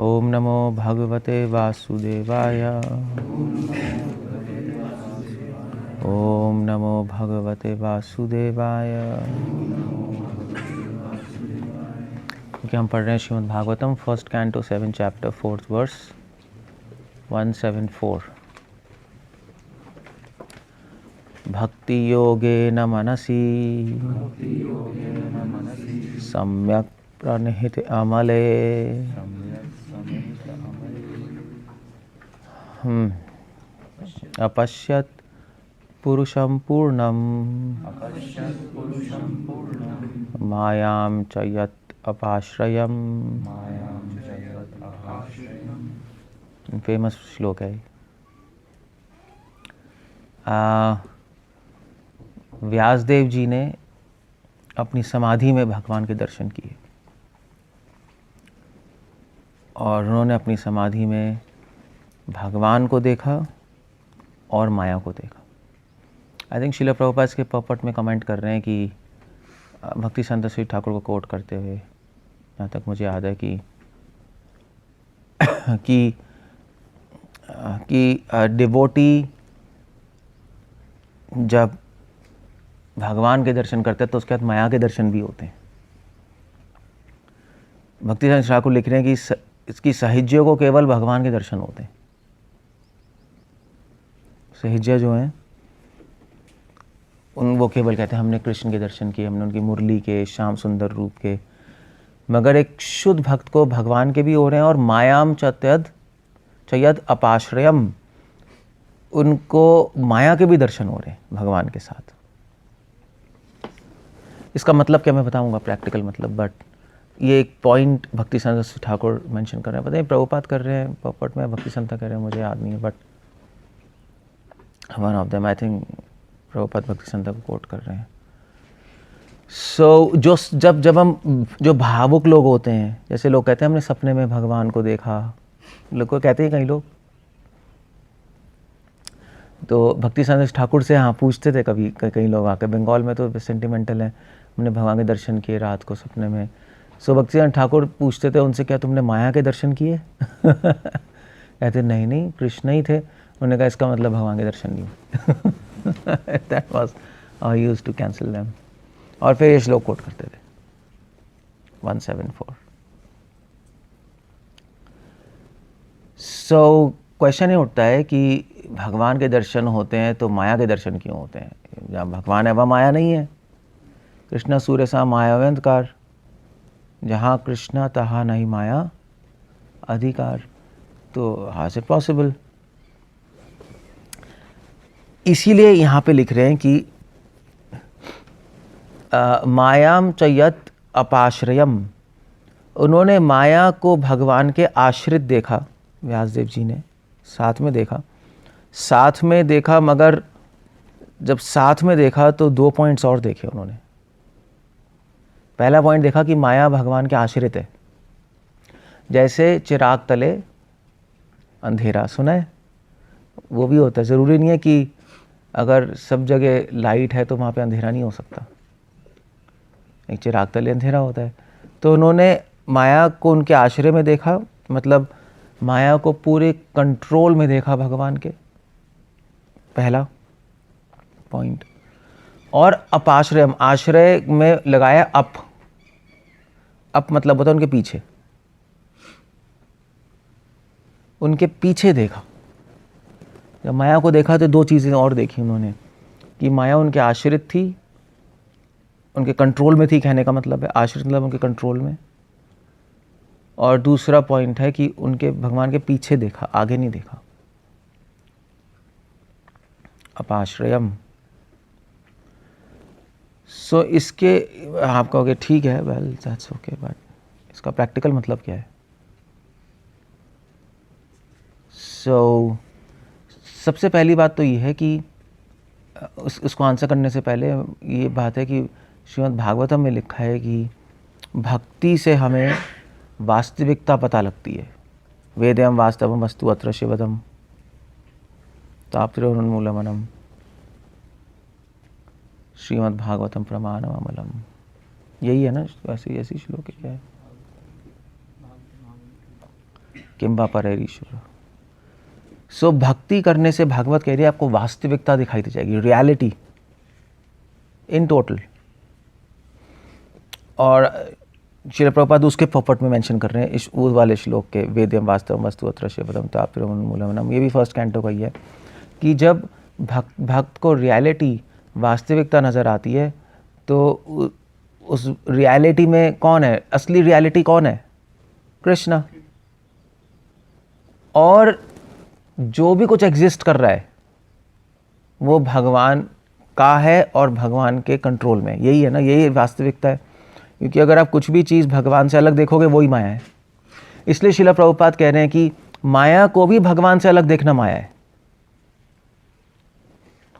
ओम नमो भगवते वासुदेवाय। ओम नमो भगवते वासुदेवाय। क्योंकि हम पढ़ रहे हैं Shrimad Bhagavatam first canto 7 chapter 4th verse 174। भक्ति योगेन मनसि सम्यक् प्रणिहित अमले अपश्यत् पुरुषं पूर्णं मायां च यत् अपाश्रयम्। फेमस श्लोक है। व्यासदेव जी ने अपनी समाधि में भगवान के दर्शन किए और उन्होंने अपनी समाधि में भगवान को देखा और माया को देखा। आई थिंक श्रील प्रभुपाद के पॉपट में कमेंट कर रहे हैं कि भक्ति संत श्री ठाकुर को कोट करते हुए, यहाँ तक मुझे याद है कि डिवोटी जब भगवान के दर्शन करते हैं तो उसके बाद माया के दर्शन भी होते हैं। भक्ति संत ठाकुर लिख रहे हैं कि इसकी साहिज्य को केवल भगवान के दर्शन होते हैं। साहिज्य जो हैं वो केवल कहते हैं हमने कृष्ण के दर्शन किए, हमने उनकी मुरली के श्याम सुंदर रूप के, मगर एक शुद्ध भक्त को भगवान के भी हो रहे हैं और मायाम चयद अपाश्रयम, उनको माया के भी दर्शन हो रहे हैं भगवान के साथ। इसका मतलब क्या मैं बताऊंगा, प्रैक्टिकल मतलब, बट ये एक पॉइंट भक्ति संत ठाकुर मेंशन कर रहे हैं। पता नहीं प्रभुपाद कर रहे हैं पॉपट में, भक्ति संत कह रहे हैं, मुझे याद नहीं है, but one of them I think Prabhupada भक्ति संत को कोट कर रहे हैं। जब हम जो भावुक लोग होते हैं, जैसे लोग कहते हैं हमने सपने में भगवान को देखा, लोग को कहते हैं कई लोग, तो भक्ति संत ठाकुर से हाँ पूछते थे कभी कई लोग आकर, बंगाल में तो सेंटिमेंटल है, हमने भगवान के दर्शन किए रात को सपने में। सो भक्ति संत ठाकुर पूछते थे उनसे, क्या तुमने माया के दर्शन किए? कहते नहीं कृष्ण ही थे। उन्होंने कहा इसका मतलब भगवान के दर्शन नहीं। That was how I used to cancel them. और फिर ये श्लोक कोट करते थे 174। सो क्वेश्चन ये उठता है कि भगवान के दर्शन होते हैं तो माया के दर्शन क्यों होते हैं? जहाँ भगवान है वह माया नहीं है। कृष्ण सूर्य सा मायावंतकार, जहाँ कृष्ण तहाँ नहीं माया अधिकार। तो हाउ इज इट पॉसिबल? इसीलिए यहाँ पे लिख रहे हैं कि मायाम चयत अपाश्रयम, उन्होंने माया को भगवान के आश्रित देखा। व्यासदेव जी ने साथ में देखा, मगर जब साथ में देखा तो 2 पॉइंट्स और देखे उन्होंने। पहला पॉइंट देखा कि माया भगवान के आश्रित है, जैसे चिराग तले अंधेरा, सुना है? वो भी होता है। ज़रूरी नहीं है कि अगर सब जगह लाइट है तो वहाँ पे अंधेरा नहीं हो सकता, एक चिराग तले अंधेरा होता है। तो उन्होंने माया को उनके आश्रय में देखा, मतलब माया को पूरे कंट्रोल में देखा भगवान के, पहला पॉइंट। और अपाश्रयम, आश्रय में लगाया अप मतलब होता है उनके पीछे, उनके पीछे देखा। जब माया को देखा तो 2 चीज़ें और देखी उन्होंने, कि माया उनके आश्रित थी, उनके कंट्रोल में थी, कहने का मतलब है आश्रित मतलब उनके कंट्रोल में। और दूसरा पॉइंट है कि उनके भगवान के पीछे देखा, आगे नहीं देखा। अपाश्रयम। सो इसके आप कहोगे ठीक है, वेल दैट्स ओके, बट इसका प्रैक्टिकल मतलब क्या है? सो सबसे पहली बात तो ये है कि उसको आंसर करने से पहले ये बात है कि श्रीमद् भागवतम में लिखा है कि भक्ति से हमें वास्तविकता पता लगती है। वेदयम वास्तवम वस्तु अत्र शिवदम ताप्तिरोन्मूलमनम श्रीमद् भागवतम प्रमाणम अमलम। यही है ना, ऐसी श्लोक है क्या है? किंबा परेरीश्वर। सो भक्ति करने से भागवत कह रही है आपको वास्तविकता दिखाई दे जाएगी, रियलिटी इन टोटल। और श्रील प्रभुपाद उसके पोपट में मेंशन कर रहे हैं इस उस वाले श्लोक के, वेद्यम वास्तवम वस्तु अत्र शिवदम ताप्तिरमूलमनम, ये भी फर्स्ट कैंटो का ही है कि जब भक्त को रियलिटी वास्तविकता नज़र आती है तो उस रियलिटी में कौन है, असली रियलिटी कौन है, कृष्णा। और जो भी कुछ एग्जिस्ट कर रहा है वो भगवान का है और भगवान के कंट्रोल में, यही है ना, यही वास्तविकता है। क्योंकि अगर आप कुछ भी चीज़ भगवान से अलग देखोगे वही माया है। इसलिए श्रील प्रभुपाद कह रहे हैं कि माया को भी भगवान से अलग देखना माया है।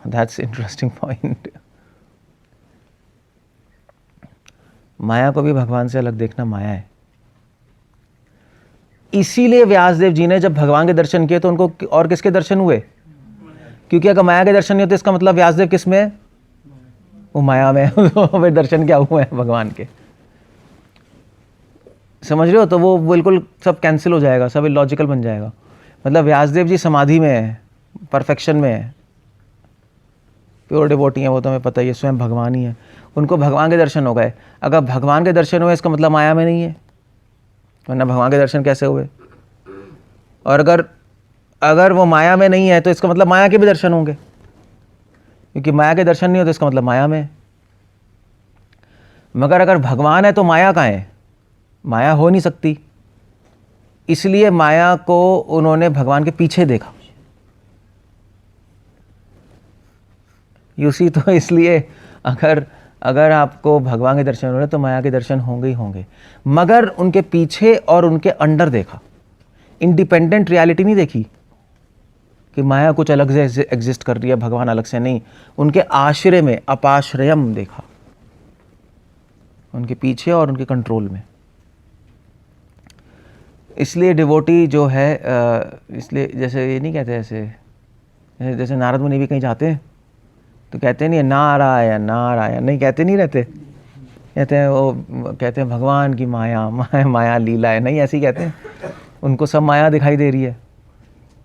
That's interesting point. माया को भी भगवान से अलग देखना माया है। इसीलिए व्यासदेव जी ने जब भगवान के दर्शन किए तो उनको और किसके दर्शन हुए, क्योंकि अगर माया के दर्शन नहीं होते इसका मतलब व्यासदेव किस में है, वो माया में। तो दर्शन क्या हुए हैं भगवान के, समझ रहे हो। तो वो बिल्कुल सब कैंसिल हो जाएगा, सब इलॉजिकल बन जाएगा। मतलब व्यासदेव जी समाधि में है, परफेक्शन में है, प्योर डिवोटी है, वो तो हमें पता ही है, स्वयं भगवान ही है। उनको भगवान के दर्शन हो गए। अगर भगवान के दर्शन हुए इसका मतलब माया में नहीं है, वरना भगवान के दर्शन कैसे हुए। और अगर वो माया में नहीं है तो इसका मतलब माया के भी दर्शन होंगे, क्योंकि माया के दर्शन नहीं होते इसका मतलब माया में है। मगर अगर भगवान है तो माया कहाँ है, माया हो नहीं सकती। इसलिए माया को उन्होंने भगवान के पीछे देखा। यूसी तो इसलिए अगर आपको भगवान के दर्शन हो रहे तो माया के दर्शन होंगे ही होंगे, मगर उनके पीछे और उनके अंडर देखा। इंडिपेंडेंट रियलिटी नहीं देखी कि माया कुछ अलग से एग्जिस्ट कर रही है, भगवान अलग से नहीं। उनके आश्रय में, अपाश्रयम देखा, उनके पीछे और उनके कंट्रोल में। इसलिए डिवोटी जो है, इसलिए जैसे ये नहीं कहते, जैसे नारद मुनि भी कहीं जाते हैं तो कहते नहीं है नारायण नारायण, नहीं कहते, नहीं रहते, कहते हैं वो, कहते हैं भगवान की माया माया लीला है, नहीं ऐसे ही कहते हैं। उनको सब माया दिखाई दे रही है,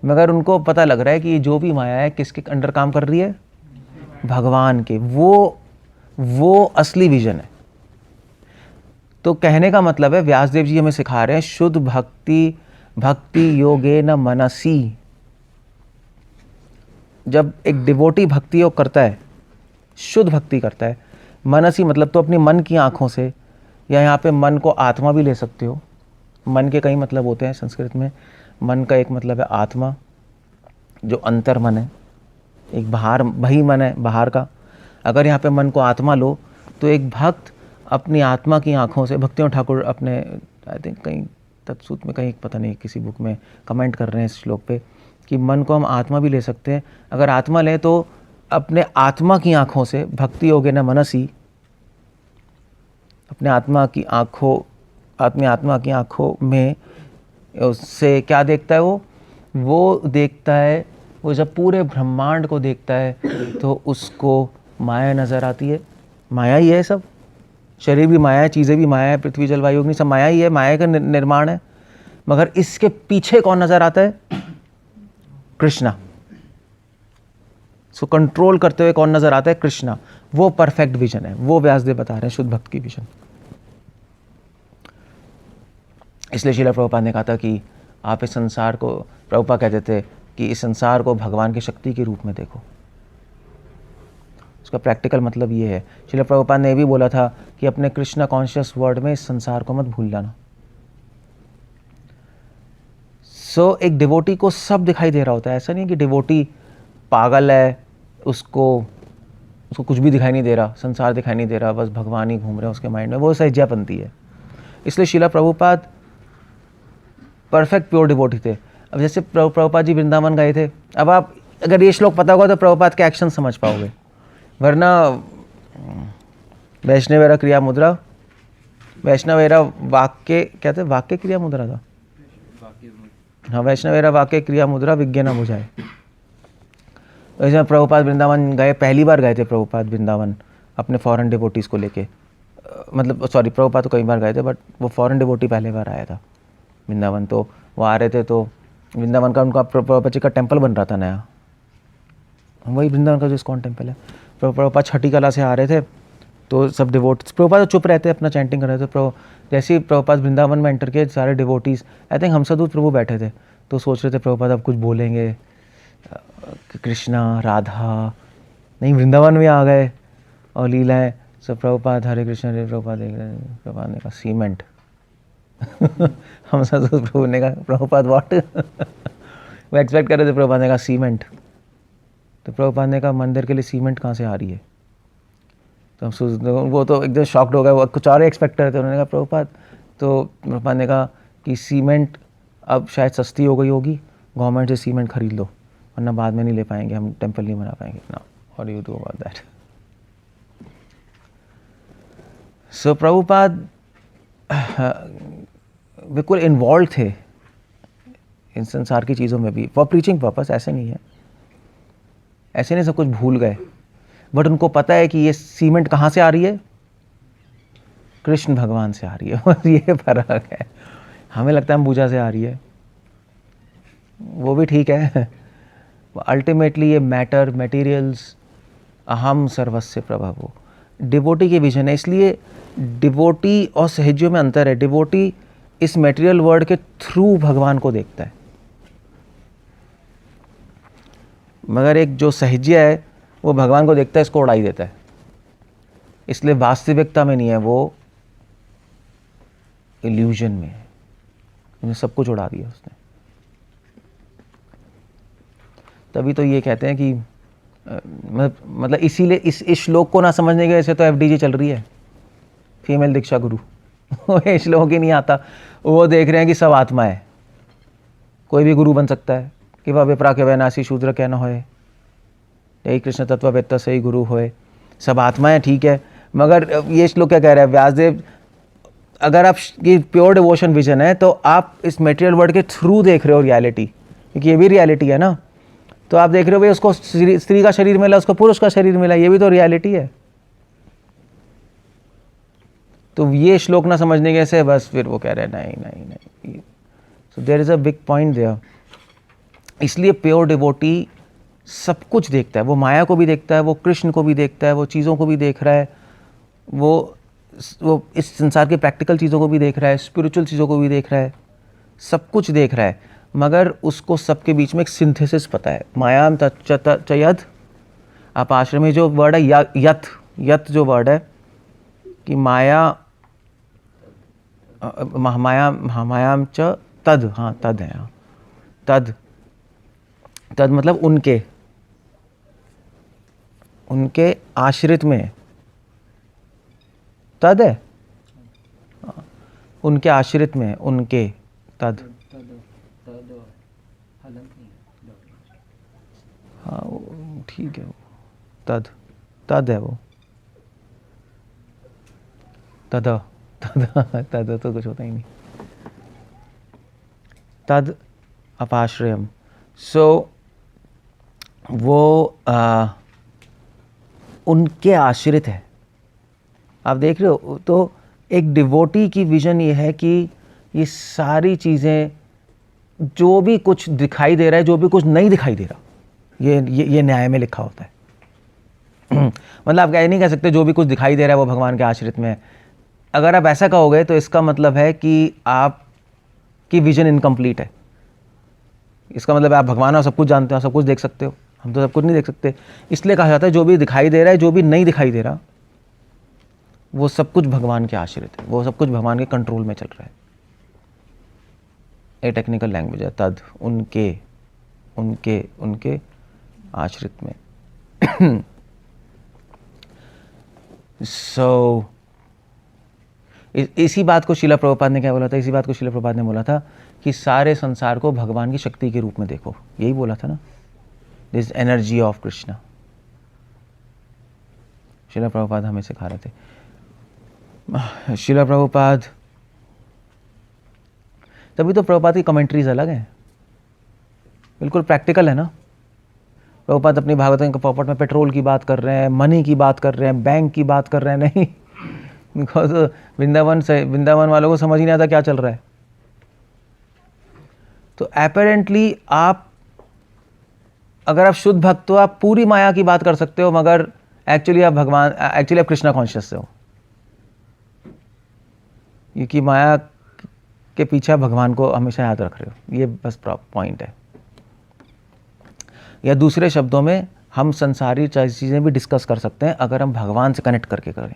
मगर उनको पता लग रहा है कि जो भी माया है किसके अंडर काम कर रही है, भगवान के। वो असली विजन है। तो कहने का मतलब है व्यासदेव जी हमें सिखा रहे हैं शुद्ध भक्ति योगेन मनसी। जब एक डिवोटी भक्ति योग करता है, शुद्ध भक्ति करता है, मनसी मतलब तो अपनी मन की आँखों से, या यहाँ पे मन को आत्मा भी ले सकते हो। मन के कई मतलब होते हैं संस्कृत में। मन का एक मतलब है आत्मा, जो अंतर मन है, एक बाहर बही मन है बाहर का। अगर यहाँ पे मन को आत्मा लो तो एक भक्त अपनी आत्मा की आँखों से, भक्तियों ठाकुर अपने आई थिंक कहीं तत्सूत में, कहीं पता नहीं किसी बुक में कमेंट कर रहे हैं इस श्लोक पे कि मन को हम आत्मा भी ले सकते हैं। अगर आत्मा लें तो अपने आत्मा की आँखों से, भक्ति योगेन मनसी, अपने आत्मा की आँखों में उससे क्या देखता है वो देखता है, वो जब पूरे ब्रह्मांड को देखता है तो उसको माया नज़र आती है। माया ही है सब, शरीर भी माया है, चीज़ें भी माया है, पृथ्वी जल वायु अग्नि सब माया ही है, माया का निर्माण है। मगर इसके पीछे कौन नज़र आता है, कृष्णा। सो कंट्रोल करते हुए कौन नज़र आता है, कृष्णा। वो परफेक्ट विजन है, वो व्यासदेव बता रहे हैं शुद्ध भक्त की विजन। इसलिए श्रील प्रभुपाद ने कहा था कि आप इस संसार को, प्रभुपाद कहते थे कि इस संसार को भगवान की शक्ति के रूप में देखो। उसका प्रैक्टिकल मतलब ये है। श्रील प्रभुपाद ने भी बोला था कि अपने कृष्णा कॉन्शियस वर्ड में इस संसार को मत भूल जाना। सो एक डिवोटी को सब दिखाई दे रहा होता है। ऐसा नहीं है कि डिवोटी पागल है, उसको कुछ भी दिखाई नहीं दे रहा, संसार दिखाई नहीं दे रहा, बस भगवान ही घूम रहे हैं उसके माइंड में, वो सहजापंती है। इसलिए Srila Prabhupada perfect pure devotee थे। अब जैसे प्रभुपाद जी वृंदावन गए थे, अब आप अगर ये श्लोक पता होगा तो प्रभुपाद के एक्शन समझ पाओगे, वरना वैष्णवेरा क्रिया मुद्रा, वैष्णवेरा वाक्य, क्या थे, वाक्य क्रिया मुद्रा था, हाँ, वैष्णवेरा वाक्य क्रिया मुद्रा विज्ञा न बुझाए। वैसे प्रभुपाद वृंदावन गए, पहली बार गए थे प्रभुपाद वृंदावन अपने फॉरेन डिवोटीज़ को लेके, मतलब सॉरी, प्रभुपाद तो कई बार गए थे बट वो फॉरेन डिवोटी पहली बार आया था वृंदावन। तो वो आ रहे थे तो वृंदावन का उनका प्रभुपाद जी का टेम्पल बन रहा था नया, वही वृंदावन का जो इस्कॉन टेम्पल है। प्रभुपाद छठी कला से आ रहे थे तो सब डिवोट, प्रभुपाद चुप रहते अपना चैंटिंग कर रहे थे। जैसे ही प्रभुपाद वृंदावन में एंटर किए सारे डिवोटीज, आई थिंक हमसदूत प्रभु बैठे थे, तो सोच रहे थे प्रभुपाद अब कुछ बोलेंगे, कृष्णा राधा, नहीं वृंदावन में आ गए और लीलाएं सब। प्रभुपाद हरे कृष्ण हरे, प्रभुपाद देख रहे, प्रभुपाद ने कहा सीमेंट हमसदूत प्रभु ने कहा प्रभुपाद व्हाट वो एक्सपेक्ट कर रहे थे, प्रभुपाद ने कहा सीमेंट। तो प्रभुपाद ने कहा मंदिर के लिए सीमेंट कहाँ से आ रही है? तो हम वो तो एकदम शॉक्ड हो गए, वो कुछ और एक्सपेक्ट कर रहे थे। उन्होंने कहा प्रभुपाद, तो प्रभुपाद ने कहा कि सीमेंट अब शायद सस्ती हो गई होगी, गवर्नमेंट से सीमेंट खरीद लो वरना बाद में नहीं ले पाएंगे, हम टेम्पल नहीं बना पाएंगे ना। What do you do about that? So Prabhupada बिल्कुल इन्वॉल्व थे इन संसार की चीज़ों में भी फॉर प्रीचिंग पर्पस। ऐसे नहीं है, ऐसे नहीं सब कुछ भूल गए, बट उनको पता है कि ये सीमेंट कहाँ से आ रही है, कृष्ण भगवान से आ रही है और ये फर्क है। हमें लगता है अंबुजा से आ रही है, वो भी ठीक है, अल्टीमेटली ये मैटर मटेरियल्स अहम सर्वस्य प्रभवो, डिवोटी के विजन है। इसलिए डिवोटी और सहज्यों में अंतर है। डिवोटी इस मटेरियल वर्ल्ड के थ्रू भगवान को देखता है, मगर एक जो सहज्य है वो भगवान को देखता है, इसको उड़ाई देता है। इसलिए वास्तविकता में नहीं है, वो इल्यूजन में है, उन्हें सब कुछ उड़ा दिया उसने। तभी तो ये कहते हैं कि मतलब इसीलिए इस श्लोक को ना समझने की वजह से तो एफडीजी चल रही है, फीमेल दीक्षा गुरु ये श्लोक ही नहीं आता, वो देख रहे हैं कि सब आत्मा है, कोई भी गुरु बन सकता है, कि वह विप्रा के वैनाशी शूद्र क्या न होए, यही कृष्ण तत्ववेत्ता से ही गुरु होए, सब आत्मा है, ठीक है। मगर ये श्लोक क्या कह रहा है व्यासदेव, अगर आप ये प्योर डिवोशन विजन है तो आप इस मटेरियल वर्ल्ड के थ्रू देख रहे हो रियलिटी, क्योंकि ये भी रियलिटी है ना। तो आप देख रहे हो भाई उसको स्त्री का शरीर मिला, उसको पुरुष का शरीर मिला, ये भी तो रियलिटी है। तो ये श्लोक ना समझने के से बस फिर वो कह रहे हैं नहीं नहीं नहीं। So there is a big point there. इसलिए प्योर डिवोटी सब कुछ देखता है, वो माया को भी देखता है, वो कृष्ण को भी देखता है, वो चीज़ों को भी देख रहा है, वो इस संसार के प्रैक्टिकल चीज़ों को भी देख रहा है, स्पिरिचुअल चीज़ों को भी देख रहा है, सब कुछ देख रहा है, मगर उसको सबके बीच में एक सिंथेसिस पता है। मायाम चयद, आप आश्रम में जो वर्ड है यत जो वर्ड है कि मायाम च तद, हाँ तद है, हाँ तद मतलब उनके आश्रित में तद है, उनके आश्रित में उनके तद, हाँ ठीक है, वो तद है, वो तद तो कुछ होता ही नहीं, तद अपाश्रयम। सो वो उनके आश्रित है। आप देख रहे हो, तो एक डिवोटी की विजन ये है कि ये सारी चीज़ें जो भी कुछ दिखाई दे रहा है, जो भी कुछ नहीं दिखाई दे रहा, ये न्याय में लिखा होता है मतलब आप कह नहीं कह सकते जो भी कुछ दिखाई दे रहा है वो भगवान के आश्रित में है। अगर आप ऐसा कहोगे तो इसका मतलब है कि आपकी विजन इनकम्प्लीट है। इसका मतलब आप भगवान हो, सब कुछ जानते हो, सब कुछ देख सकते हो, हम तो सब कुछ नहीं देख सकते। इसलिए कहा जाता है जो भी दिखाई दे रहा है, जो भी नहीं दिखाई दे रहा, वो सब कुछ भगवान के आश्रित है, वो सब कुछ भगवान के कंट्रोल में चल रहा है। ये टेक्निकल लैंग्वेज है, तद उनके उनके उनके आश्रित में सो इसी बात को शिला प्रभुपाद ने क्या बोला था, इसी बात को शिला प्रभुपाद ने बोला था कि सारे संसार को भगवान की शक्ति के रूप में देखो, यही बोला था ना, दिस एनर्जी ऑफ कृष्णा। शिला प्रभुपाद हमें सिखा रहे थे। शिला प्रभुपाद, तभी तो प्रभुपाद की कमेंट्रीज अलग हैं, बिल्कुल प्रैक्टिकल है ना। प्रभुपाद अपनी भागवत के पॉपट में पेट्रोल की बात कर रहे हैं, मनी की बात कर रहे हैं, बैंक की बात कर रहे हैं, नहीं, बिकॉज वृंदावन वालों को समझ ही नहीं आता क्या चल रहा है। तो अपेरेंटली आप, अगर आप शुद्ध भक्त हो, आप पूरी माया की बात कर सकते हो, मगर एक्चुअली आप कृष्णा कॉन्शियस से हो, क्योंकि माया के पीछे भगवान को हमेशा याद रख रहे हो। ये बस पॉइंट है। या दूसरे शब्दों में, हम संसारी चीज़ें भी डिस्कस कर सकते हैं अगर हम भगवान से कनेक्ट करके करें,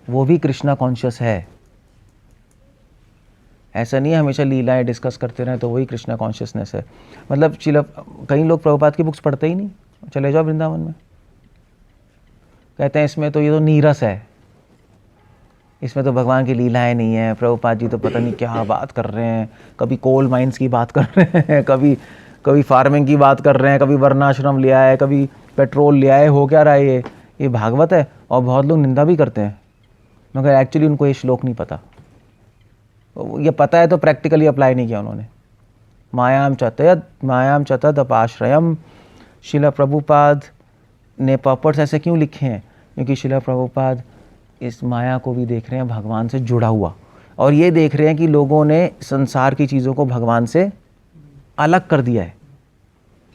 वो भी कृष्णा कॉन्शियस है। ऐसा नहीं है हमेशा लीलाएं डिस्कस करते रहें तो वही कृष्णा कॉन्शियसनेस है। मतलब कई लोग प्रभुपाद की बुक्स पढ़ते ही नहीं, चले जाओ वृंदावन में, कहते हैं इसमें तो ये तो नीरस है, इसमें तो भगवान की लीलाएं नहीं है, प्रभुपाद जी तो पता नहीं क्या बात कर रहे हैं, कभी कोल माइंस की बात कर रहे हैं, कभी फार्मिंग की बात कर रहे हैं, कभी वर्णाश्रम लिया है, कभी पेट्रोल लिया है, हो क्या रहा है ये भागवत है। और बहुत लोग निंदा भी करते हैं, मगर एक्चुअली उनको ये श्लोक नहीं पता। ये पता है तो प्रैक्टिकली अप्लाई नहीं किया उन्होंने। मायाम चतद अपाश्रयम। शिला प्रभुपाद ने पॉपर्स ऐसे क्यों लिखे हैं? क्योंकि शिला प्रभुपाद इस माया को भी देख रहे हैं भगवान से जुड़ा हुआ, और ये देख रहे हैं कि लोगों ने संसार की चीज़ों को भगवान से अलग कर दिया है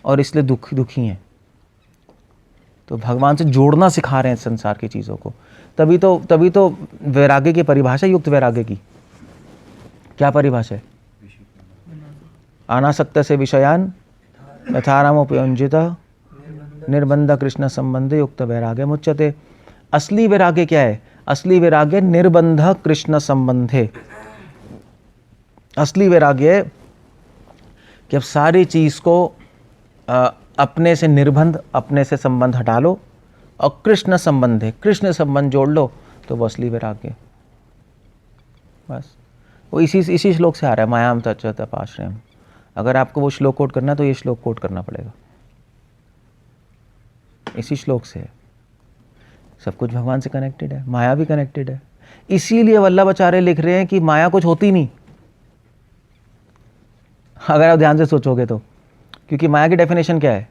और इसलिए दुखी हैं। तो भगवान से जोड़ना सिखा रहे हैं संसार की चीज़ों को। तभी तो वैराग्य की परिभाषा, युक्त वैराग्य की क्या परिभाषा है? अनासक्त से विषयान यथारामोपयुंजित निर्बंध कृष्ण संबंध युक्त वैराग्य मुच्यते। असली वैराग्य क्या है? असली वैराग्य निर्बंध कृष्ण संबंधे। असली वैराग्य कि अब सारी चीज को अपने से निर्बंध, अपने से संबंध हटा लो और कृष्ण संबंध है, कृष्ण संबंध जोड़ लो, तो वो असली वैराग्य। बस वो इसी श्लोक से आ रहा है, मायाम तच्चत अपाश्रयम। अगर आपको वो श्लोक कोट करना है तो ये श्लोक कोट करना पड़ेगा, इसी श्लोक से है। सब कुछ भगवान से कनेक्टेड है, माया भी कनेक्टेड है। इसीलिए वल्लभाचार्य लिख रहे हैं कि माया कुछ होती नहीं, अगर आप ध्यान से सोचोगे तो। क्योंकि माया की डेफिनेशन क्या है?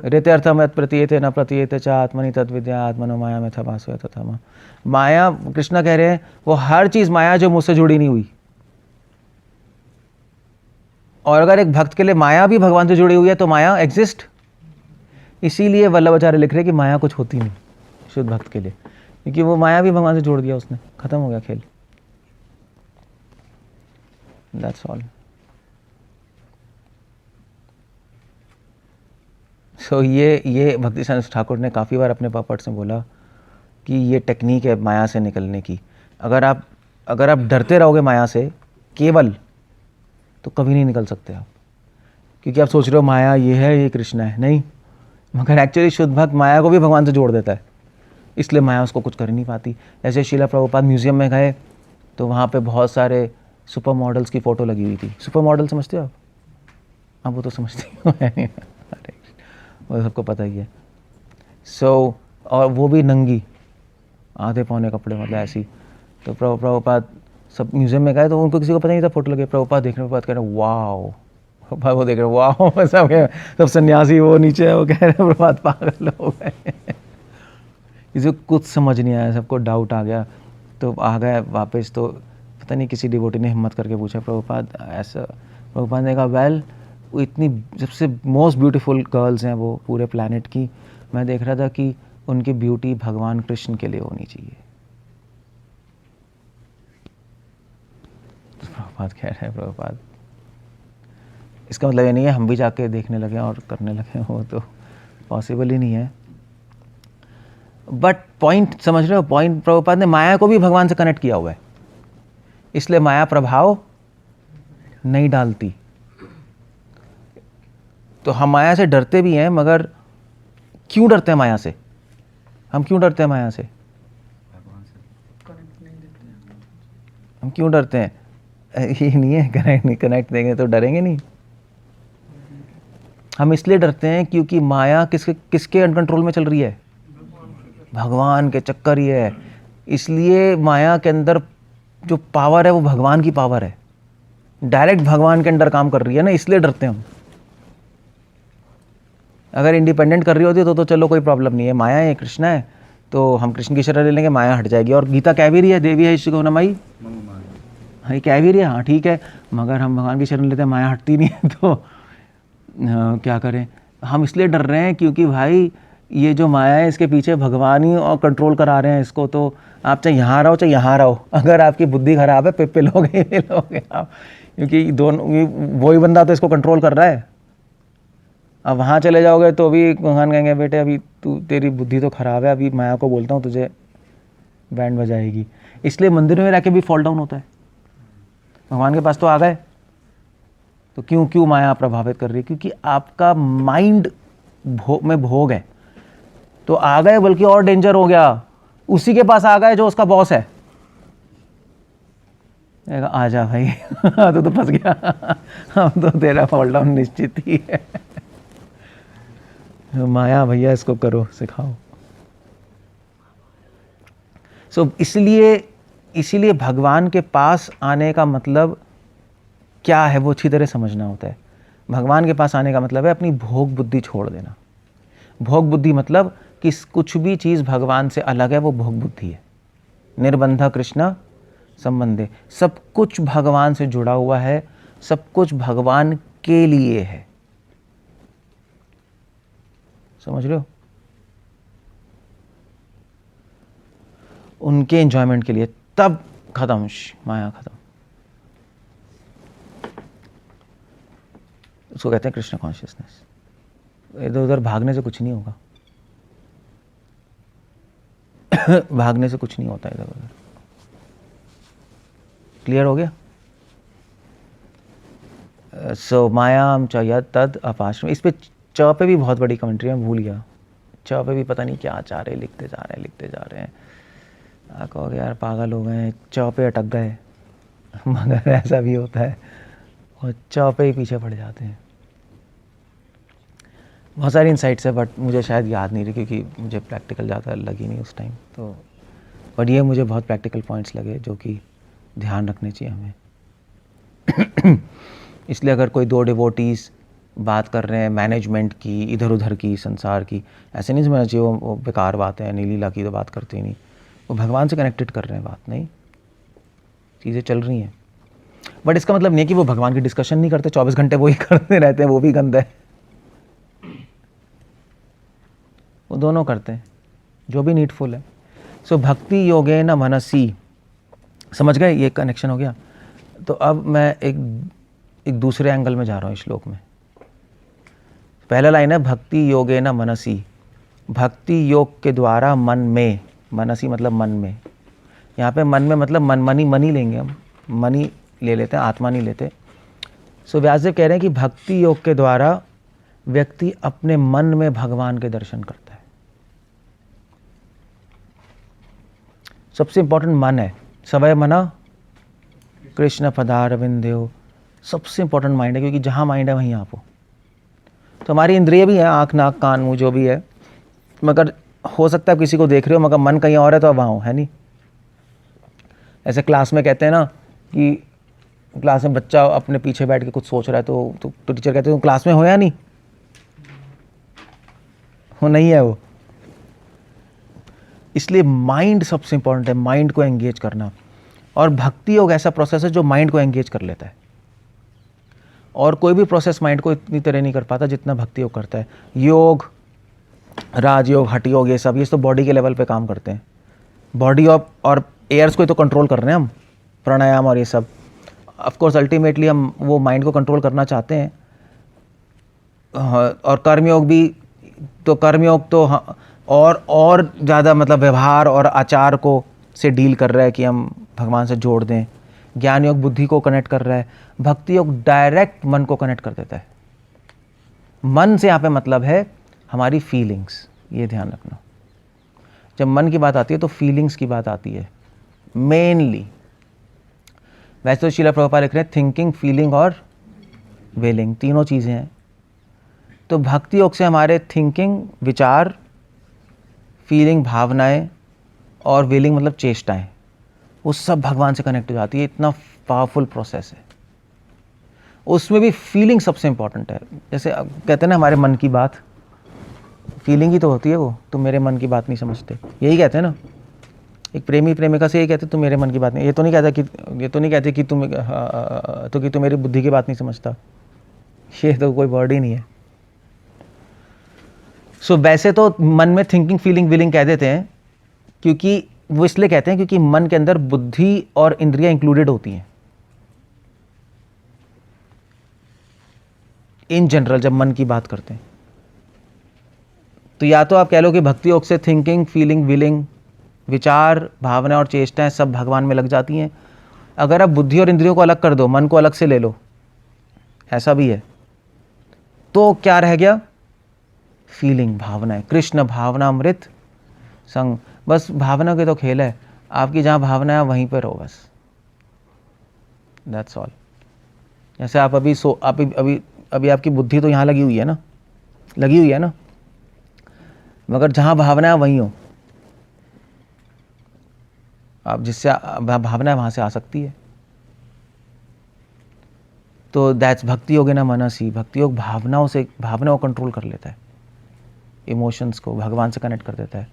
ऋते अर्थम यत् प्रतीयते न प्रतीयते च आत्मनि तद् विद्या आत्मनो माया में था भासो तथा। माया, कृष्ण कह रहे हैं वो हर चीज माया जो मुझसे जुड़ी नहीं हुई। और अगर एक भक्त के लिए माया भी भगवान से जुड़ी हुई है तो माया एग्जिस्ट। इसीलिए वल्लभाचार्य लिख रहे हैं कि माया कुछ होती नहीं शुद्ध भक्त के लिए, क्योंकि वो माया भी भगवान से जोड़ दिया उसने, खत्म हो गया खेल। That's all. सो ये भक्ति सानस ठाकुर ने काफ़ी बार अपने पापट्स में बोला कि ये टेक्निक है माया से निकलने की। अगर आप डरते रहोगे माया से केवल, तो कभी नहीं निकल सकते आप, क्योंकि आप सोच रहे हो माया ये है, ये कृष्ण है। नहीं, मगर एक्चुअली शुद्ध भक्त माया को भी भगवान से जोड़ देता है, इसलिए माया उसको कुछ कर नहीं पाती। ऐसे श्रीला प्रभुपाद म्यूजियम में गए तो वहाँ पे बहुत सारे सुपर मॉडल्स की फ़ोटो लगी हुई थी। सुपर मॉडल समझते हो आप? हाँ, वो तो समझते हो वो सबको पता ही है। और वो भी नंगी, आधे पौने कपड़े, मतलब ऐसी। तो प्रभुपाद सब म्यूजियम में गए तो उनको किसी को पता नहीं था फोटो लगे। प्रभुपाद देख रहे, प्रभुपाद कह रहे वाओ, प्रभुपाद वो देख रहे वाओ, सब सन्यासी वो नीचे है, वो कह रहे प्रभुपाद पागल हो गए। किसी को कुछ समझ नहीं आया, सबको डाउट आ गया, तो आ गए वापस। तो पता नहीं किसी डिवोटी ने हिम्मत करके पूछा प्रभुपाद ऐसा। प्रभुपाद ने कहा वेल, वो इतनी सबसे मोस्ट ब्यूटीफुल गर्ल्स हैं वो पूरे प्लैनेट की, मैं देख रहा था कि उनकी ब्यूटी भगवान कृष्ण के लिए होनी चाहिए। तो प्रभुपाद कह रहे हैं, प्रभुपाद इसका मतलब ये नहीं है हम भी जाके देखने लगे और करने लगे, वो तो पॉसिबल ही नहीं है। बट पॉइंट समझ रहे हो? पॉइंट, प्रभुपाद ने माया को भी भगवान से कनेक्ट किया हुआ है, इसलिए माया प्रभाव नहीं डालती। तो हम माया से डरते भी हैं, मगर क्यों डरते हैं माया से? हम क्यों डरते हैं माया से? हम क्यों डरते हैं? ये नहीं है कनेक्ट देंगे तो डरेंगे नहीं। हम इसलिए डरते हैं क्योंकि माया किसके कंट्रोल में चल रही है? भगवान के चक्कर ही है। इसलिए माया के अंदर जो पावर है वो भगवान की पावर है, डायरेक्ट भगवान के अंदर काम कर रही है ना, इसलिए डरते हैं हम। अगर इंडिपेंडेंट कर रही होती तो चलो कोई प्रॉब्लम नहीं है, माया है, कृष्ण है, तो हम कृष्ण की शरण ले लेंगे, माया हट जाएगी। और गीता कह भी रही है, देवी है ईश्वर को नमाई। भाई कह भी रहे हाँ ठीक है, मगर हम भगवान की शरण लेते हैं, माया हटती नहीं है, तो क्या करें। हम इसलिए डर रहे हैं क्योंकि भाई ये जो माया है इसके पीछे भगवान ही और कंट्रोल करा रहे हैं इसको। तो आप चाहे यहाँ रहो चाहे यहाँ रहो, अगर आपकी बुद्धि खराब है पिलोगे ही पिलोगे आप, क्योंकि दोनों वही बंदा तो इसको कंट्रोल कर रहा है। अब वहाँ चले जाओगे तो भी भगवान कहेंगे बेटे अभी तेरी बुद्धि तो खराब है, अभी माया को बोलता हूँ तुझे बैंड बजाएगी। इसलिए मंदिर में रह के भी फॉल डाउन होता है। भगवान के पास तो आ गए तो क्यों माया प्रभावित कर रही है? क्योंकि आपका माइंड में भोग है, तो आ गए, बल्कि और डेंजर हो गया, उसी के पास आ गए जो उसका बॉस है। आ जा भाई तो फंस गया, हम तो तेरा फॉल डाउन निश्चित ही है। माया भैया इसको करो, सिखाओ। सो इसीलिए भगवान के पास आने का मतलब क्या है वो अच्छी तरह समझना होता है। भगवान के पास आने का मतलब है अपनी भोग बुद्धि छोड़ देना। भोग बुद्धि मतलब कि कुछ भी चीज़ भगवान से अलग है वो भोग बुद्धि है। निर्बंध कृष्ण संबंधे, सब कुछ भगवान से जुड़ा हुआ है, सब कुछ भगवान के लिए है। समझ रहे हो? उनके एंजॉयमेंट के लिए, तब खत्म, माया खत्म। उसको कहते हैं कृष्ण कॉन्शियसनेस। इधर उधर भागने से कुछ नहीं होगा भागने से कुछ नहीं होता इधर उधर। क्लियर हो गया? सो मायाम च यत् तद अपाश्रम। इस पे च पे भी बहुत बड़ी कमेंट्री है, भूल गया। च पे भी पता नहीं क्या चाह रहे, लिखते जा रहे हैं। कहोगे यार पागल हो गए, च पे अटक गए मगर ऐसा भी होता है, और च पे ही पीछे पड़ जाते हैं। बहुत सारी इनसाइट्स है, बट मुझे शायद याद नहीं रही क्योंकि मुझे प्रैक्टिकल ज़्यादा लगी नहीं उस टाइम। तो बट ये मुझे बहुत प्रैक्टिकल पॉइंट्स लगे जो कि ध्यान रखने चाहिए हमें। इसलिए अगर कोई दो डिवोटीज़ बात कर रहे हैं मैनेजमेंट की, इधर उधर की, संसार की, ऐसे नहीं समझना चाहिए वो बेकार बात है, नीलीला की तो बात करते ही नहीं। वो भगवान से कनेक्टेड कर रहे हैं बात, नहीं चीज़ें चल रही हैं। बट इसका मतलब नहीं है कि वो भगवान की डिस्कशन नहीं करते, 24 घंटे वही करते रहते हैं, वो भी गंदा है। वो दोनों करते हैं जो भी नीडफुल है। सो भक्ति योगेन मनसी, समझ गए? ये कनेक्शन हो गया। तो अब मैं एक दूसरे एंगल में जा रहा हूँ इस श्लोक में। पहला लाइन है भक्ति योगेन मनसी, भक्ति योग के द्वारा मन में, मनसी मतलब मन में। यहाँ पे मन में मतलब मनी लेंगे हम, मनी ले लेते हैं, आत्मा नहीं लेते। सो व्यासदेव कह रहे हैं कि भक्ति योग के द्वारा व्यक्ति अपने मन में भगवान के दर्शन करता है। सबसे इंपॉर्टेंट मन है। सवय मना कृष्ण पदारविंदेव, सबसे इंपॉर्टेंट माइंड है, क्योंकि जहाँ माइंड है वहीं आप हो। तो हमारी इंद्रिय भी है, आँख नाक कान मुँह जो भी है, मगर हो सकता है किसी को देख रहे हो मगर मन कहीं और है, तो अब वहाँ हो, है नहीं? ऐसे क्लास में कहते हैं ना कि क्लास में बच्चा अपने पीछे बैठ के कुछ सोच रहा है, तो टीचर कहते हैं क्लास में हो या नहीं हो, नहीं है वो। इसलिए माइंड सबसे इंपॉर्टेंट है, माइंड को एंगेज करना। और भक्ति योग ऐसा प्रोसेस है जो माइंड को एंगेज कर लेता है, और कोई भी प्रोसेस माइंड को इतनी तरह नहीं कर पाता जितना भक्ति योग करता है। योग, राजयोग, हठ योग, ये सब ये तो बॉडी के लेवल पे काम करते हैं। बॉडी और एयर्स को तो कंट्रोल कर रहे हैं हम, प्राणायाम और ये सब। ऑफ कोर्स अल्टीमेटली हम वो माइंड को कंट्रोल करना चाहते हैं। और कर्मयोग भी, तो कर्मयोग तो और ज़्यादा मतलब व्यवहार और आचार को से डील कर रहा है कि हम भगवान से जोड़ दें। ज्ञान योग बुद्धि को कनेक्ट कर रहा है। भक्ति योग डायरेक्ट मन को कनेक्ट कर देता है। मन से यहाँ पे मतलब है हमारी फीलिंग्स, ये ध्यान रखना। जब मन की बात आती है तो फीलिंग्स की बात आती है मेनली। वैसे तो श्रील प्रभुपाद लिख रहे हैं थिंकिंग, फीलिंग और विलिंग, तीनों चीज़ें हैं। तो भक्ति योग से हमारे थिंकिंग विचार, फीलिंग भावनाएं, और विलिंग मतलब चेष्टाएं, वो सब भगवान से कनेक्ट हो जाती है। इतना पावरफुल प्रोसेस है। उसमें भी फीलिंग सबसे इंपॉर्टेंट है। जैसे कहते हैं ना हमारे मन की बात, फीलिंग ही तो होती है वो, तो मेरे मन की बात नहीं समझते, यही कहते हैं ना। एक प्रेमी प्रेमिका से ये कहते तू मेरे मन की बात नहीं, ये तो नहीं कहता कि तुम तो कि तू मेरी बुद्धि की बात नहीं समझता, ये तो कोई वर्ड ही नहीं है। सो वैसे तो मन में थिंकिंग फीलिंग विलिंग कह देते हैं, क्योंकि वो इसलिए कहते हैं क्योंकि मन के अंदर बुद्धि और इंद्रियां इंक्लूडेड होती हैं इन जनरल जब मन की बात करते हैं। तो या तो आप कह लो कि भक्ति योग से थिंकिंग फीलिंग विलिंग, विचार भावना और चेष्टाएं सब भगवान में लग जाती हैं। अगर आप बुद्धि और इंद्रियों को अलग कर दो, मन को अलग से ले लो, ऐसा भी है, तो क्या रह गया? फीलिंग, भावनाएं। कृष्ण भावना अमृत संग, बस भावना के तो खेल है, आपकी जहां भावना है वहीं पर रहो बस, दैट्स ऑल। जैसे आप अभी आपकी बुद्धि तो यहां लगी हुई है ना, मगर जहां भावना है वहीं हो आप, जिससे भावना वहां से आ सकती है। तो दैट्स भक्ति योग ना मनसी। भक्ति योग भावनाओं को कंट्रोल कर लेता है, इमोशंस को भगवान से कनेक्ट कर देता है।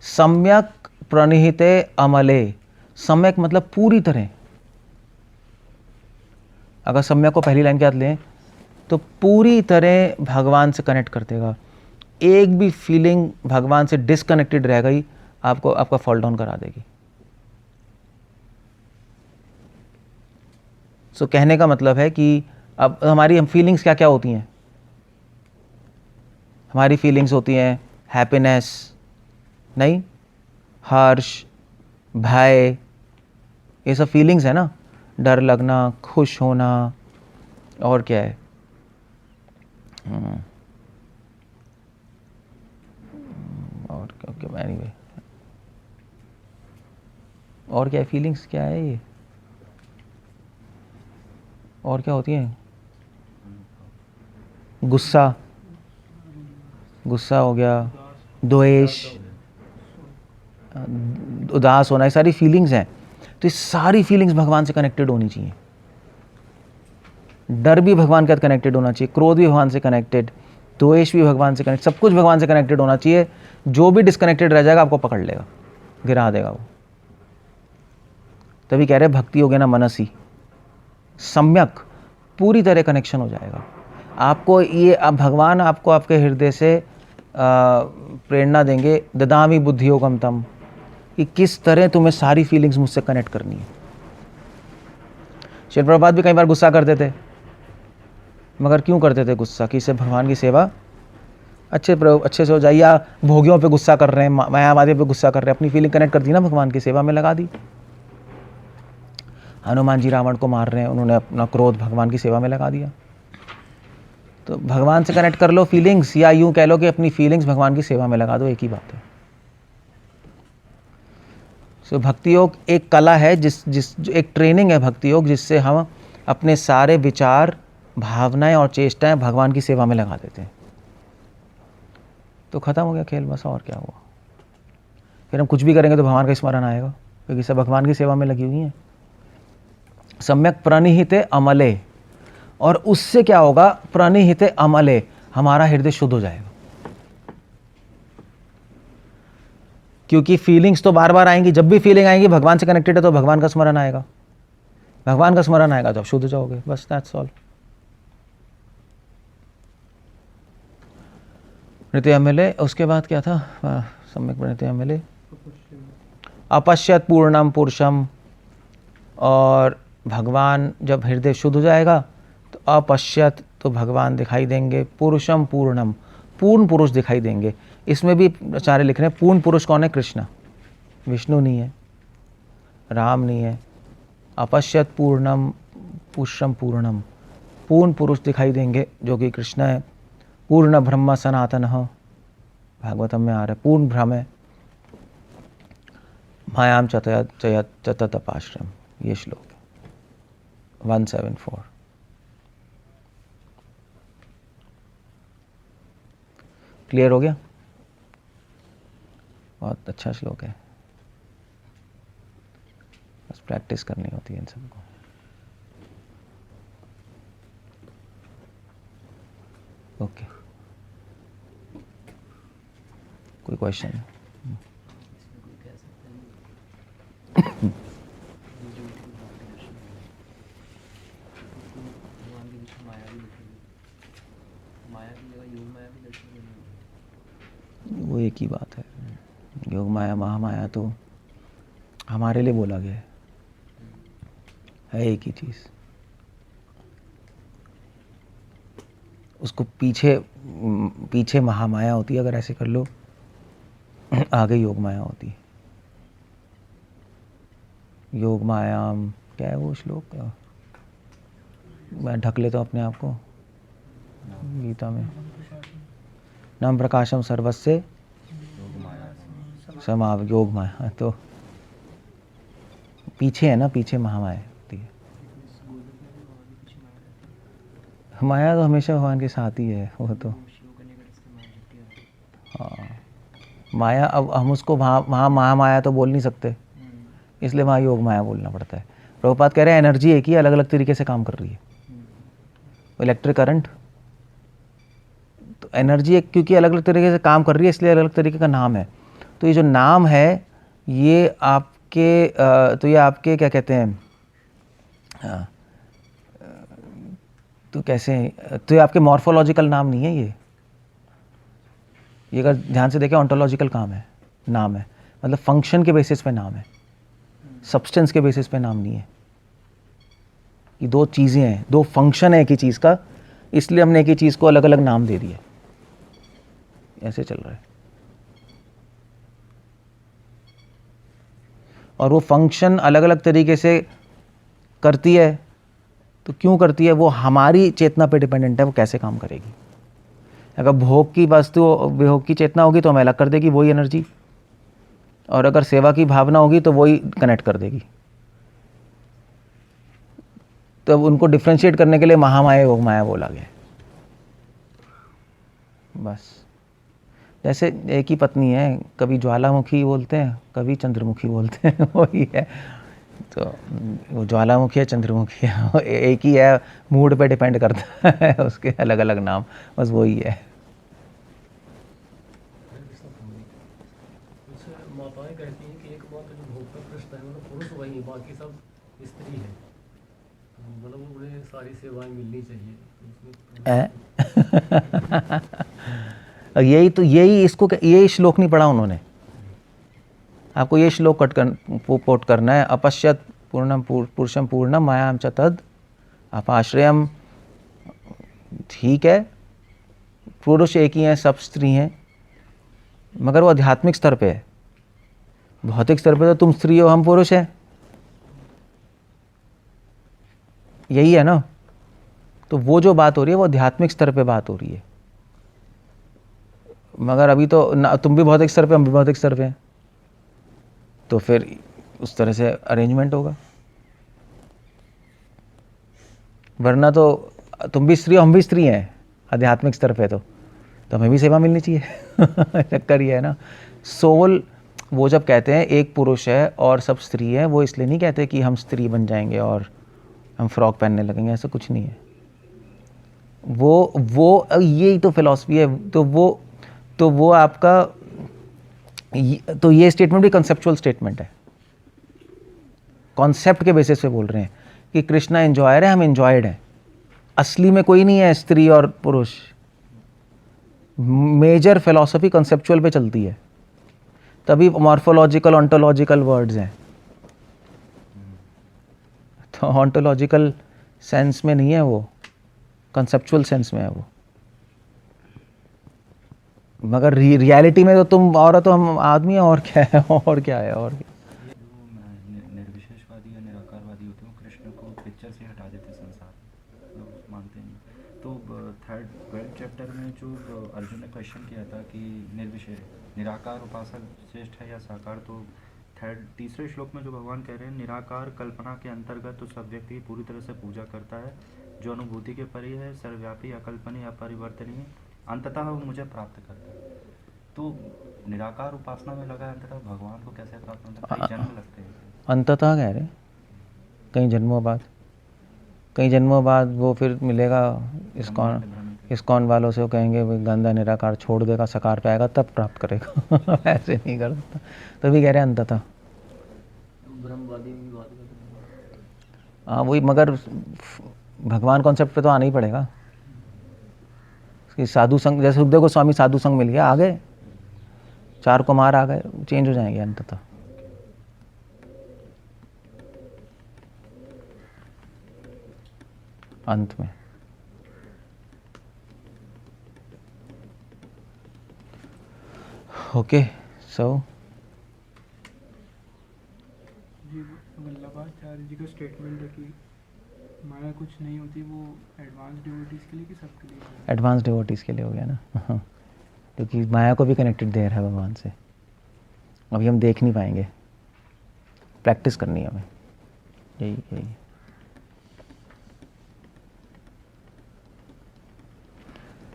सम्यक प्रणिहिते अमले, सम्यक मतलब पूरी तरह। अगर सम्यक को पहली लाइन के साथ लें तो पूरी तरह भगवान से कनेक्ट कर देगा। एक भी फीलिंग भगवान से डिसकनेक्टेड रह गई, आपका फॉल डाउन करा देगी। सो कहने का मतलब है कि अब हमारी फीलिंग्स क्या क्या होती हैं? हमारी फीलिंग्स होती हैं हैप्पीनेस, नहीं, हर्ष, भय, ये सब फीलिंग्स है ना। डर लगना, खुश होना, और क्या है, और क्या, एनीवे, और क्या है, फीलिंग्स क्या है ये, और क्या होती हैं? गुस्सा हो गया, द्वेष, उदास होना, ये सारी फीलिंग्स हैं। तो ये सारी फीलिंग्स भगवान से कनेक्टेड होनी चाहिए। डर भी भगवान के साथ कनेक्टेड होना चाहिए, क्रोध भी भगवान से कनेक्टेड, द्वेष भी भगवान से कनेक्टेड, सब कुछ भगवान से कनेक्टेड होना चाहिए। जो भी डिस्कनेक्टेड रह जाएगा आपको पकड़ लेगा, गिरा देगा वो। तभी कह रहे भक्ति हो गया ना मनसी, सम्यक पूरी तरह कनेक्शन हो जाएगा आपको। ये अब भगवान आपको आपके हृदय से प्रेरणा देंगे, ददामी बुद्धि योगम तम, कि किस तरह तुम्हें सारी फीलिंग्स मुझसे कनेक्ट करनी है। श्रील प्रभुपाद भी कई बार गुस्सा करते थे, मगर क्यों करते थे गुस्सा? कि इससे भगवान की सेवा अच्छे से हो जाए। या भोगियों पे गुस्सा कर रहे हैं, मायावादी पे गुस्सा कर रहे हैं, अपनी फीलिंग कनेक्ट कर दी ना, भगवान की सेवा में लगा दी। हनुमान जी रावण को मार रहे हैं, उन्होंने अपना क्रोध भगवान की सेवा में लगा दिया। तो भगवान से कनेक्ट कर लो फीलिंग्स, या यूं कह लो कि अपनी फीलिंग्स भगवान की सेवा में लगा दो, एक ही बात है। सो भक्ति योग एक कला है, एक ट्रेनिंग है भक्ति योग, जिससे हम अपने सारे विचार, भावनाएं और चेष्टाएं भगवान की सेवा में लगा देते हैं। तो खत्म हो गया खेल, बस, और क्या हुआ? फिर हम कुछ भी करेंगे तो भगवान का स्मरण आएगा, क्योंकि सब भगवान की सेवा में लगी हुई हैं। सम्यक प्रणिहिते अमले, और उससे क्या होगा? प्रणिहिते अमले, हमारा हृदय शुद्ध हो जाएगा। क्योंकि फीलिंग्स तो बार बार आएंगी, जब भी फीलिंग आएंगी भगवान से कनेक्टेड है तो भगवान का स्मरण आएगा, भगवान का स्मरण आएगा तो आप शुद्ध जाओगे, बस, दैट्स ऑल। प्रणिहिते अमले, उसके बाद क्या था? सम्यक प्रणिहिते अमले, अपश्यत पूर्णम पुरुषम, और भगवान जब हृदय शुद्ध हो जाएगा तो अपश्यत, तो भगवान दिखाई देंगे, पुरुषम पूर्णम, पूर्ण पुरुष दिखाई देंगे। इसमें भी आचार्य लिख रहे हैं पूर्ण पुरुष कौन है? कृष्ण, विष्णु नहीं है, राम नहीं है। अपश्यत पूर्णम पुरुषम पूर्णम, पूर्ण पुरुष दिखाई देंगे जो कि कृष्ण है। पूर्ण ब्रह्म सनातन, भागवतम में आ रहा है, पूर्ण ब्रह्म है। मायाम चततपाश्रम, ये श्लोक 174। क्लियर हो गया? बहुत अच्छा श्लोक है, बस प्रैक्टिस करनी होती है इन सबको। ओके, कोई क्वेश्चन? वो एक ही बात है। योग माया महामाया तो हमारे लिए बोला गया है एक ही चीज़। उसको पीछे महामाया होती है, अगर ऐसे कर लो, आगे योग माया होती है। योग मायाम, क्या है वो श्लोक? मैं ढक लेता हूँ अपने आप को, गीता में, नाम प्रकाशम सर्वस्य समाव योग माया। तो पीछे है ना, पीछे महामाया होती है। माया तो हमेशा भगवान के साथ ही है वो तो। हाँ, माया, अब हम उसको वहाँ महामाया तो बोल नहीं सकते, इसलिए वहाँ योग माया बोलना पड़ता है। प्रभुपाद कह रहे हैं एनर्जी एक ही, अलग अलग तरीके से काम कर रही है। इलेक्ट्रिक करंट तो एनर्जी एक, क्योंकि अलग अलग तरीके से काम कर रही है इसलिए अलग अलग तरीके का नाम है। तो ये जो नाम है ये आपके क्या कहते हैं, तो कैसे, तो ये आपके मॉर्फोलॉजिकल नाम नहीं है। ये अगर ध्यान से देखें ऑन्टोलॉजिकल नाम है, मतलब फंक्शन के बेसिस पे नाम है, सब्सटेंस के बेसिस पे नाम नहीं है। ये दो चीज़ें हैं, दो फंक्शन है एक ही चीज़ का, इसलिए हमने एक ही चीज़ को अलग अलग नाम दे दिया। ऐसे चल रहा है। और वो फंक्शन अलग अलग तरीके से करती है, तो क्यों करती है? वो हमारी चेतना पे डिपेंडेंट है, वो कैसे काम करेगी। अगर भोग की वस्तु, भोग की चेतना होगी तो हमें अलग कर देगी वही एनर्जी, और अगर सेवा की भावना होगी तो वही कनेक्ट कर देगी। तो अब उनको डिफ्रेंशिएट करने के लिए महामाया योग माया बोला गया। बस जैसे एक ही पत्नी है, कभी ज्वालामुखी बोलते हैं, कभी चंद्रमुखी बोलते हैं, वही है। तो वो ज्वालामुखी है, चंद्रमुखी है, एक ही है, मूड पे डिपेंड करता है, उसके अलग अलग नाम, बस वही है। माताएं कहती हैं कि एकमात्र जो भोक्ता कृष्ण है मतलब पुरुष वही है, बाकी सब स्त्री है, मतलब उन्हें सारी सेवाएं मिलनी चाहिए। यही श्लोक नहीं पढ़ा उन्होंने। आपको ये श्लोक कोट करना है, अपश्यत पूर्णम पुरुषम पूर्णम मायाम च तद अपाश्रयम। ठीक है, पुरुष एक ही हैं, सब स्त्री हैं, मगर वो आध्यात्मिक स्तर पे है। भौतिक स्तर पे तो तुम स्त्री हो, हम पुरुष हैं, यही है ना। तो वो जो बात हो रही है वो आध्यात्मिक स्तर पे बात हो रही है, मगर अभी तो ना, तुम भी भौतिक स्तर पे, हम भी भौतिक स्तर पे हैं, तो फिर उस तरह से अरेंजमेंट होगा। वरना तो तुम भी स्त्री हो, हम भी स्त्री हैं आध्यात्मिक स्तर पे, तो हमें भी सेवा मिलनी चाहिए। चक्कर ये है ना। सोल, वो जब कहते हैं एक पुरुष है और सब स्त्री है, वो इसलिए नहीं कहते कि हम स्त्री बन जाएंगे और हम फ्रॉक पहनने लगेंगे, ऐसा कुछ नहीं है। वो यही तो फिलॉसफी है। तो वो आपका, तो ये स्टेटमेंट भी कंसेप्चुअल स्टेटमेंट है, कॉन्सेप्ट के बेसिस पे बोल रहे हैं कि कृष्णा एंजॉयर है, हम एंजॉयड हैं। असली में कोई नहीं है स्त्री और पुरुष। मेजर फिलॉसफी कंसेप्चुअल पे चलती है, तभी मॉर्फोलॉजिकल ऑन्टोलॉजिकल वर्ड्स हैं। तो ऑन्टोलॉजिकल सेंस में नहीं है वो, कंसेप्चुअल सेंस में है वो। मगर रियलिटी में तो तुम औरत हो, हम आदमी हैं, और क्या है, और क्या है, और क्या। निर्विशेषवादी या निराकारवादी होते हैं, कृष्ण को पिक्चर से हटा देते संसार, लोग मानते नहीं। तो थर्ड 12th चैप्टर में जो अर्जुन ने क्वेश्चन किया था कि निराकार उपासक श्रेष्ठ है या साकार, तो तीसरे श्लोक में जो भगवान कह रहे हैं, निराकार कल्पना के अंतर्गत तो सब व्यक्ति पूरी तरह से पूजा करता है, जो अनुभूति के परे है, सर्वव्यापी, अकल्पनीय, अपरिवर्तनीय, अंततः वो मुझे प्राप्त करता है। तो निराकार उपासना में लगा अंततः भगवान को कैसे प्राप्त होता है? कई जन्म लगते हैं। अंततः कह रहे, कई जन्मों बाद वो फिर मिलेगा। इस्कॉन वालों से वो कहेंगे भाई गंदा निराकार छोड़ देगा, सकार पे आएगा तब प्राप्त करेगा। ऐसे नहीं कर सकता, तभी कह रहे हैं अंततः। हाँ वही, मगर भगवान कॉन्सेप्ट पे तो आना ही पड़ेगा। कि साधु संग, जैसे सुखदेव गोस्वामी साधु संग मिल गया, आ गए, 4 कुमार आ गए, चेंज हो जाएंगे अंततः। अंत में ओके। सो जी वल्लभाचार्य जी का स्टेटमेंट है कि माया कुछ नहीं होती, वो एडवांस डिवोटीज के लिए कि सबके लिए? एडवांस डिवोटीज़ के लिए हो गया ना क्योंकि माया को भी कनेक्टेड देर है भगवान से, अभी हम देख नहीं पाएंगे, प्रैक्टिस करनी है हमें, यही।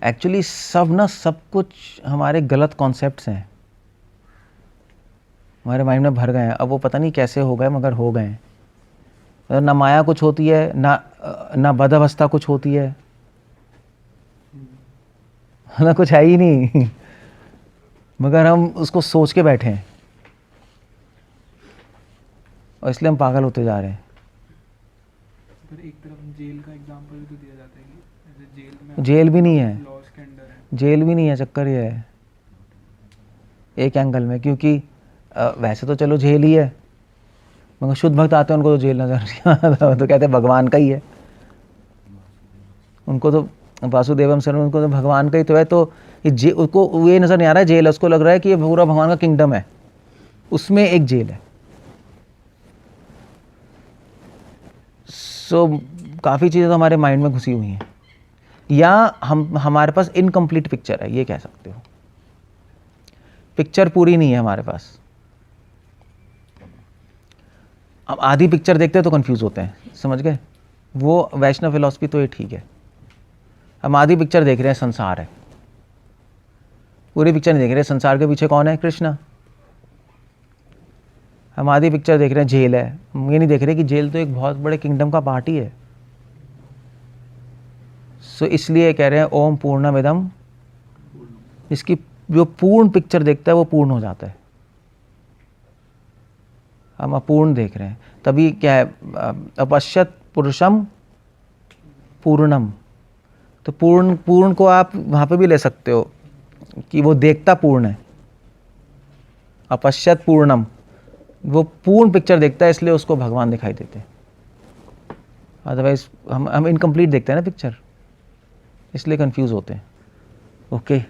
एक्चुअली सब कुछ हमारे गलत कॉन्सेप्ट्स हैं, हमारे माइंड में भर गए हैं। अब वो पता नहीं कैसे हो गए, मगर हो गए हैं। मतलब ना माया कुछ होती है, ना बद अवस्था कुछ होती है, ना कुछ है ही नहीं मगर हम उसको सोच के बैठे हैं और इसलिए हम पागल होते जा रहे हैं। पर एक तरफ जेल का एग्जांपल भी तो दिया जाता है कि जैसे जेल में जेल भी नहीं है, लॉस के अंडर है। जेल भी नहीं है, चक्कर ये है एक एंगल में, क्योंकि वैसे तो चलो जेल ही है, मगर शुद्ध भक्त आते हैं उनको तो जेल नजर नहीं आता, तो कहते हैं भगवान का ही है, उनको तो वासुदेवम सर्वम, उनको तो भगवान का ही तो है। तो ये उसको ये नज़र नहीं आ रहा है जेल है, उसको लग रहा है कि ये पूरा भगवान का किंगडम है, उसमें एक जेल है। सो काफ़ी चीज़ें तो हमारे माइंड में घुसी हुई हैं, या हमारे पास इनकम्प्लीट पिक्चर है, ये कह सकते हो, पिक्चर पूरी नहीं है हमारे पास। अब आधी पिक्चर देखते हैं तो कंफ्यूज होते हैं, समझ गए? वो वैष्णव फिलॉसफी तो ये ठीक है, हम आधी पिक्चर देख रहे हैं संसार है, पूरी पिक्चर नहीं देख रहे संसार के पीछे कौन है, कृष्णा। हम आधी पिक्चर देख रहे हैं जेल है, हम ये नहीं देख रहे कि जेल तो एक बहुत बड़े किंगडम का पार्ट ही है। सो इसलिए कह रहे हैं ओम पूर्णमिदम, इसकी जो पूर्ण पिक्चर देखता है वो पूर्ण हो जाता है, हम अपूर्ण देख रहे हैं। तभी क्या है, अपश्यत पुरुषम पूर्णम, तो पूर्ण को आप वहाँ पे भी ले सकते हो कि वो देखता पूर्ण है, अपश्यत पूर्णम, वो पूर्ण पिक्चर देखता है, इसलिए उसको भगवान दिखाई देते हैं। अदरवाइज हम इनकम्प्लीट देखते हैं ना पिक्चर, इसलिए कंफ्यूज होते हैं। ओके।